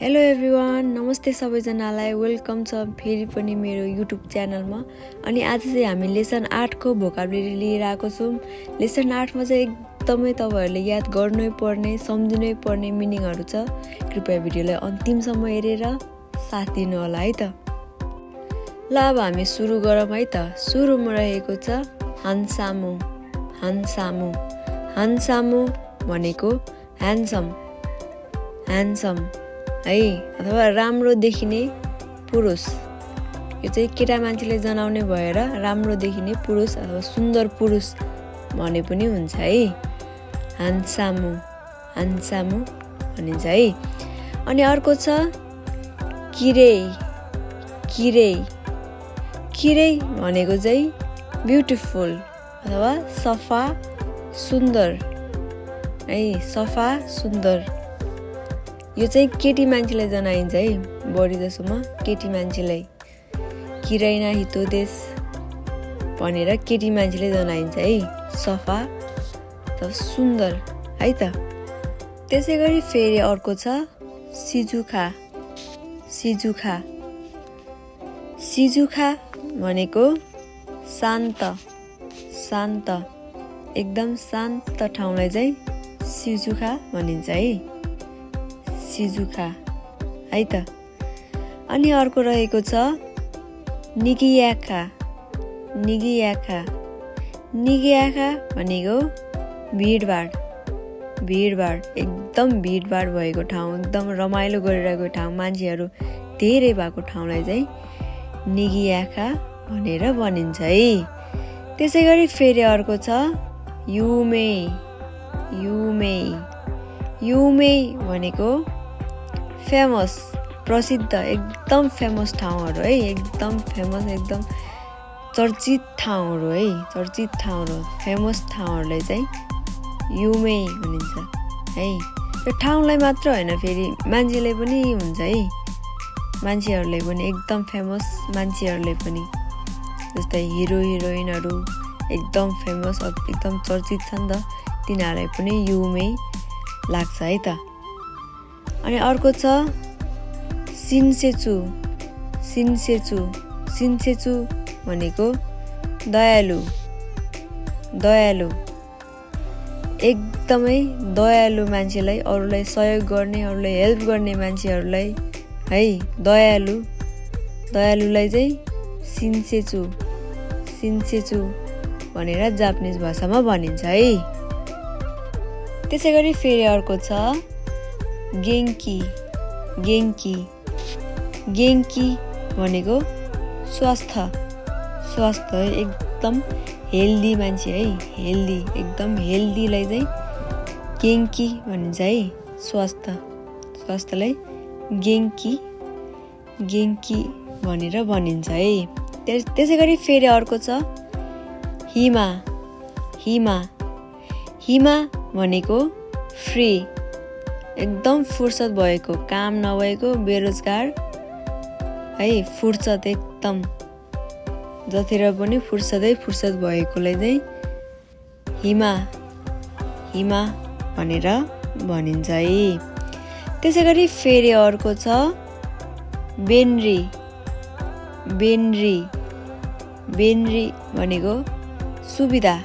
Hello everyone, नमस्ते सबैजनालाई। Welcome छ फेरि पनि मेरो युट्युब च्यानलमा। अनि आज चाहिँ हामी लेसन 8 को भोकाबुलरी लिएर आएको छौँ। लेसन 8 मा चाहिँ एकदमै तपाईहरुले याद गर्नै पर्ने, सम्झिनै पर्ने मिनिङहरु छ। कृपया भिडियोलाई अन्तिमसम्म हेरेर साथ दिनु होला है त। ल अब हामी सुरु गरौँ है त। सुरुमा रहेको छ हान्सामु। हान्सामु हान्सामु भनेको ह्यान्डसम है, अथवा राम्रो देखिने पुरुष। यो चाहिँ केटा मान्छेले जनाउने भएर राम्रो देखिने पुरुष अथवा सुन्दर पुरुष भने पनि हुन्छ है। हान्सामु हान्सामु भनिन्छ है। अनि अर्को छ किरेई। किरेई किरेई भनेको चाहिँ ब्युटिफुल अथवा सफा सुन्दर है, सफा सुन्दर। यो चाहिँ केटी मान्छेलाई जनाइन्छ है, बढी जसोमा केटी मान्छेलाई। किराइना हितो देश भनेर केटी मान्छेले जनाइन्छ है, सफा त सुन्दर है त। त्यसै गरी फेरि अर्को छ सिजुखा। सिजुखा सिजुखा भनेको शान्त शान्त, एकदम शान्त ठाउँलाई चाहिँ सिजुखा भनिन्छ है। सिजुखा है त। अनि अर्को रहेको छ निगियाखा। निगियाखा निगियाखा भनेको भिडभाड भिडभाड, एकदम भिडभाड भएको ठाउँ, एकदम रमाइलो गरिरहेको ठाउँ, मान्छेहरू धेरै भएको ठाउँलाई चाहिँ निगियाखा भनेर भनिन्छ है। त्यसै गरी फेरि अर्को छ युमे। युमे युमे भनेको फेमस, प्रसिद्ध, एकदम फेमस ठाउँहरू है, एकदम फेमस, एकदम चर्चित ठाउँहरू है, चर्चित ठाउँहरू, फेमस ठाउँहरूलाई चाहिँ युमे भनिन्छ है। यो ठाउँलाई मात्र होइन, फेरि मान्छेले पनि हुन्छ है, मान्छेहरूले पनि एकदम फेमस मान्छेहरूले पनि, जस्तै हिरो हिरोइनहरू एकदम फेमस, एकदम चर्चित छ नि त, तिनीहरूलाई पनि युमे लाग्छ है त। अनि अर्को छ सिन्सेचु। सिन्सेचु सिन्सेचु भनेको दयालु दयालु, एकदमै दयालु मान्छेलाई, अरूलाई सहयोग गर्ने, अरूलाई हेल्प गर्ने मान्छेहरूलाई है, दयालु, दयालुलाई चाहिँ सिन्सेचु सिन्सेचु भनेर जापानिज भाषामा भनिन्छ है। त्यसै गरी फेरि अर्को छ गेङ्की। गेङ्की गेङ्की भनेको स्वास्थ्य स्वास्थ्य, एकदम हेल्दी मान्छे है, हेल्दी, एकदम हेल्दीलाई चाहिँ गेङ्की भनिन्छ है। स्वास्थ्य स्वास्थ्यलाई गेङ्की गेङ्की भनेर भनिन्छ है। त्यसै गरी फेरि अर्को छ हिमा। हिमा हिमा भनेको फ्री, एकदम फुर्सद भएको, काम नभएको, बेरोजगार है, फुर्सद एकदम जतिर पनि फुर्सदै फुर्सद भएकोलाई चाहिँ हिमा हिमा भनेर भनिन्छ है। त्यसै गरी फेरि अर्को छ बेनरी। बेनरी बेनरी भनेको सुविधा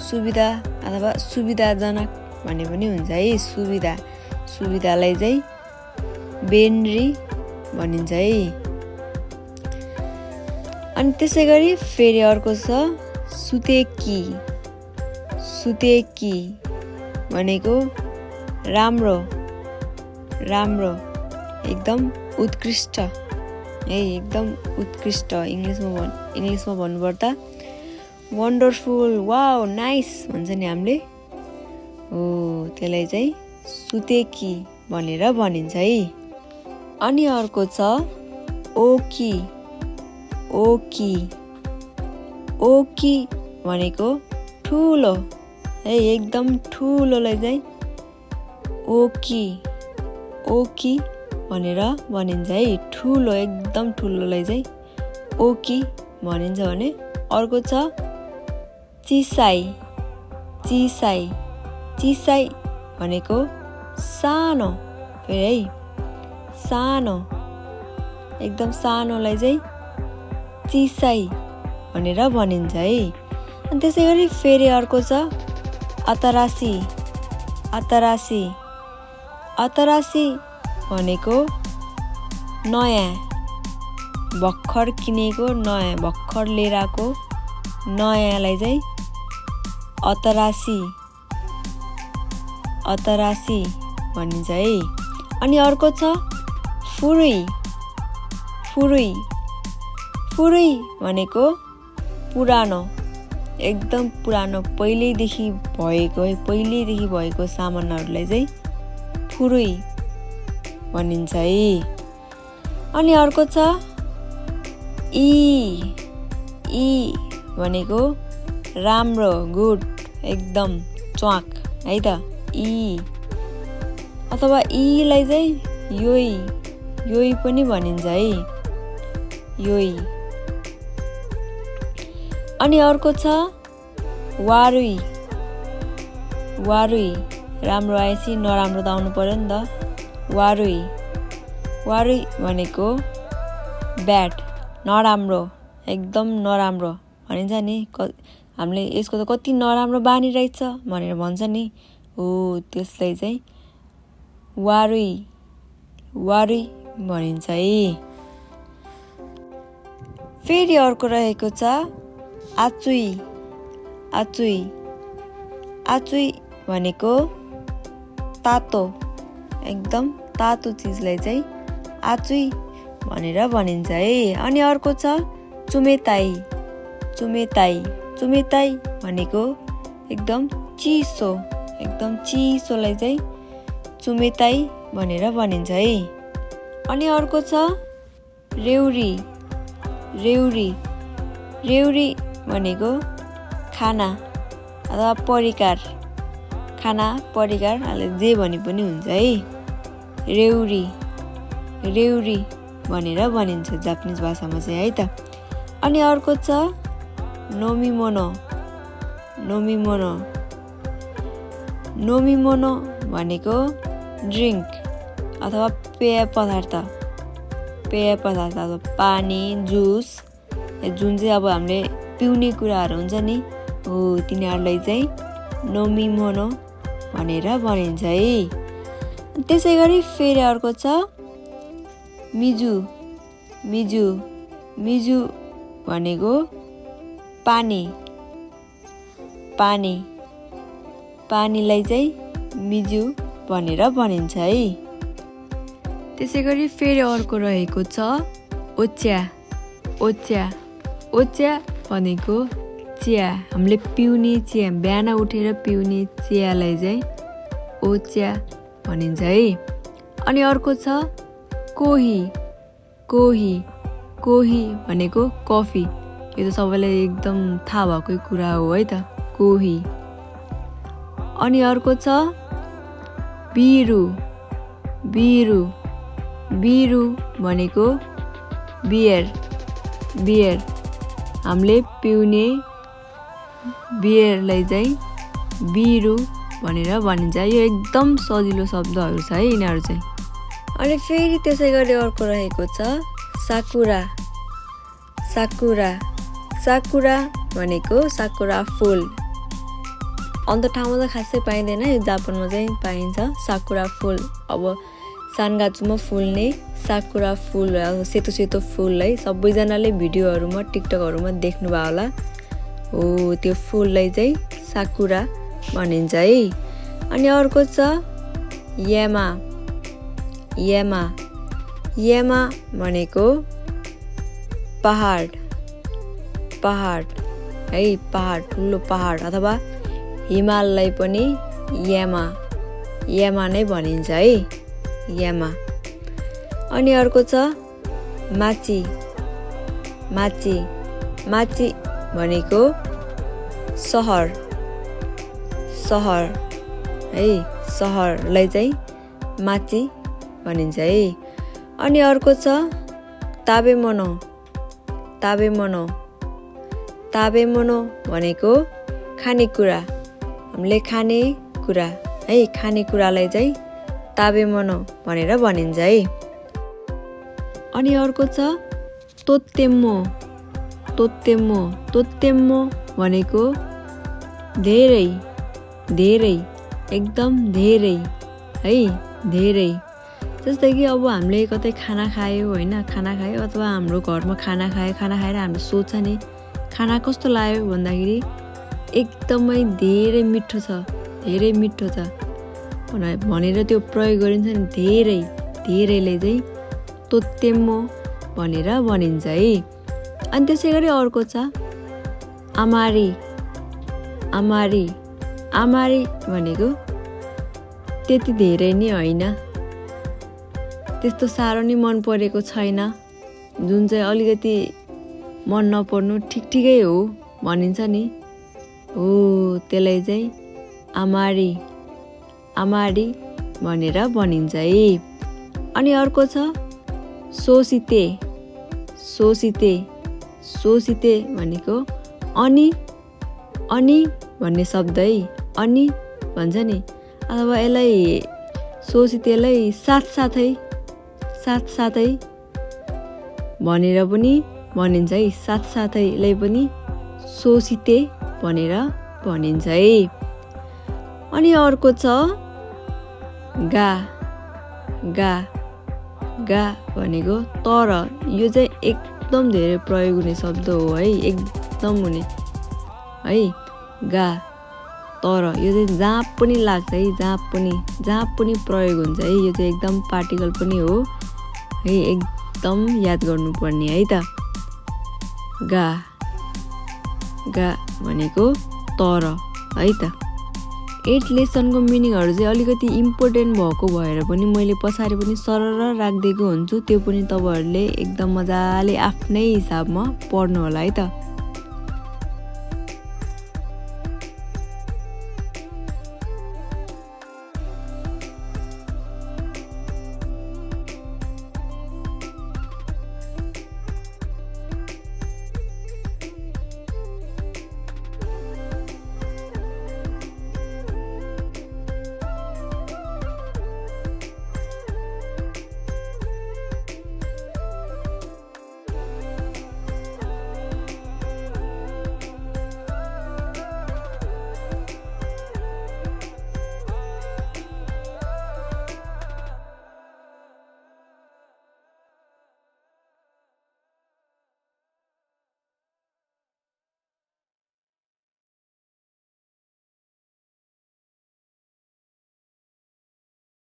सुविधा अथवा सुविधाजनक भन्ने पनि हुन्छ है, सुविधा, सुविधालाई चाहिँ बेनरी भनिन्छ है। अनि त्यसै गरी फेरि अर्को छ सुतेकी। सुतेकी भनेको राम्रो राम्रो, एकदम उत्कृष्ट है, एकदम उत्कृष्ट। इङ्ग्लिसमा भन्नुपर्दा वन्डरफुल, वाउ, नाइस भन्छ नि हामीले हो, त्यसलाई चाहिँ सुतेकी भनेर भनिन्छ है। अनि अर्को छ ओकी। ओकी ओकी भनेको ठुलो है, एकदम ठुलोलाई चाहिँ ओकी ओकी भनेर भनिन्छ है, ठुलो, एकदम ठुलोलाई चाहिँ ओकी भनिन्छ भने। अर्को छ चिसाई। चिसाई चिसाई भनेको सानो फेरि है, सानो एकदम सानोलाई चाहिँ चिसाई भनेर भनिन्छ है। अनि त्यसै गरी फेरि अर्को छ अतरासी। अतरासी अतरासी भनेको नयाँ, भर्खर किनेको नयाँ, भर्खर लिएर आएको नयाँलाई चाहिँ अतरासी अतरासी भनिन्छ है। अनि अर्को छ फुरुई। फुरुई फुरुई भनेको पुरानो, एकदम पुरानो पहिल्यैदेखि भएको सामानहरूलाई चाहिँ फुरुई भनिन्छ है। अनि अर्को छ ई भनेको राम्रो, गुड, एकदम च्वाक है त ई। अथवा ईलाई चाहिँ योई पनि भनिन्छ है, योई। अनि अर्को छ वारुई। वारुई राम्रो आएपछि नराम्रो त आउनु पर्यो नि त। वारुई वारुई भनेको ब्याड, नराम्रो, एकदम नराम्रो भनिन्छ नि। हामीले यसको त कति नराम्रो बानी रहेछ भनेर भन्छ नि, हो त्यसलाई चाहिँ वारुई वारुई भनिन्छ है। फेरि अर्को रहेको छ आचुई। आचुई आचुई भनेको तातो, एकदम तातो चिजलाई चाहिँ आचुई भनेर भनिन्छ है। अनि अर्को छ चुमेताई। चुमेताई चुमेताई भनेको एकदम चिसो, एकदम चिसोलाई चाहिँ चुमेताई भनेर भनिन्छ है। अनि अर्को छ रेउरी। रेउरी रेउरी भनेको खाना अथवा परिकार, खाना परिकार जे भने पनि हुन्छ है। रेउरी रेउरी भनेर भनिन्छ जापानिज भाषामा चाहिँ है त। अनि अर्को छ नोमिमोनो। नोमिमोनो नोमिमोनो भनेको ड्रिङ्क अथवा पेय पदार्थ, पेय पदार्थ अथवा पानी, जुस, जुन चाहिँ अब हामीले पिउने कुराहरू हुन्छ नि, हो तिनीहरूलाई चाहिँ नोमिमोनो भनेर भनिन्छ है। त्यसै गरी फेरि अर्को छ मिजु। मिजु मिजु भनेको पानी, पानी, पानीलाई चाहिँ मिजु भनेर भनिन्छ है। त्यसै गरी फेरि अर्को रहेको छ ओच्या। ओच्या ओच्या भनेको चिया, हामीले पिउने चिया, बिहान उठेर पिउने चियालाई चाहिँ ओच्या भनिन्छ है। अनि अर्को छ कोही। कोही कोही भनेको कफी, यो त सबैलाई एकदम थाहा भएकै कुरा हो है त, कोही। अनि अर्को छ बिरु। बिरु बिरु भनेको बियर, बियर, हामीले पिउने बियरलाई चाहिँ बिरु भनेर भनिन्छ। यो एकदम सजिलो शब्दहरू छ है यिनीहरू चाहिँ। अनि फेरि त्यसै गरी अर्को रहेको छ साकुरा। साकुरा साकुरा भनेको साकुरा फुल, अन्त ठाउँमा त खासै पाइँदैन, यो जापानमा चाहिँ पाइन्छ साकुरा फुल। अब सानगाछुमा फुल्ने साकुरा फुल, सेतो सेतो फुललाई सबैजनाले भिडियोहरूमा टिकटकहरूमा देख्नुभयो होला, हो त्यो फुललाई चाहिँ साकुरा भनिन्छ है। अनि अर्को छ यामा। यामा यामा भनेको पहाड, पहाड है, पहाड, ठुलो पहाड अथवा हिमाललाई पनि यामा, यामा नै भनिन्छ है, यामा। अनि अर्को छ माची। माची माची भनेको सहर, सहर है, सहरलाई चाहिँ माची भनिन्छ है। अनि अर्को छ ताबेमोनो। ताबेमोनो ताबेमोनो भनेको खानेकुरा, हामीले खाने कुरा है, खानेकुरालाई चाहिँ ताबेमोनो भनेर भनिन्छ है। अनि अर्को छ तोत्तेम्मो तोत्तेम्मो तोत्तेम्मो भनेको धेरै धेरै एकदम धेरै है धेरै। जस्तै कि अब हामीले कतै खाना खायो होइन, खाना खायो अथवा हाम्रो घरमा खाना खायो, खाना खाएर हामीले सोध्छ नि खाना कस्तो लाग्यो भन्दाखेरि एकदमै धेरै मिठो छ धेरै मिठो छ भनेर त्यो प्रयोग गरिन्छ नि धेरै धेरैले चाहिँ तोत्तेम्मो भनेर भनिन्छ है। अनि त्यसै गरी अर्को छ आमारी आमारी आमारी भनेको त्यति धेरै नै होइन, त्यस्तो साह्रो नि मन परेको छैन, जुन चाहिँ अलिकति मन नपर्नु ठिकै हो भनिन्छ नि, हो त्यसलाई चाहिँ आमारी आमारी भनेर भनिन्छ है। अनि अर्को छ सोसिते सोसिते सोसिते भनेको अनि अनि भन्ने शब्द है, अनि भन्छ नि, अथवा यसलाई सोसितेलाई साथसाथै साथसाथै भनेर पनि भनिन्छ है, साथसाथैलाई पनि सोसिते भनेर भनिन्छ है। अनि अर्को छ गा गा गा भनेको तर, यो चाहिँ एकदम धेरै प्रयोग हुने शब्द हो है, एकदम हुने है गा तर, यो चाहिँ जहाँ पनि लाग्छ है, जहाँ पनि प्रयोग हुन्छ है, यो चाहिँ एकदम पार्टिकल पनि हो है, एकदम याद गर्नुपर्ने है त। गा गा भनेको तर है त। 8 लेसनको मिनिङहरू चाहिँ अलिकति इम्पोर्टेन्ट भएको भएर पनि मैले पछाडि पनि सरर राखिदिएको हुन्छु, त्यो पनि तपाईँहरूले एकदम मजाले आफ्नै हिसाबमा पढ्नु होला है त।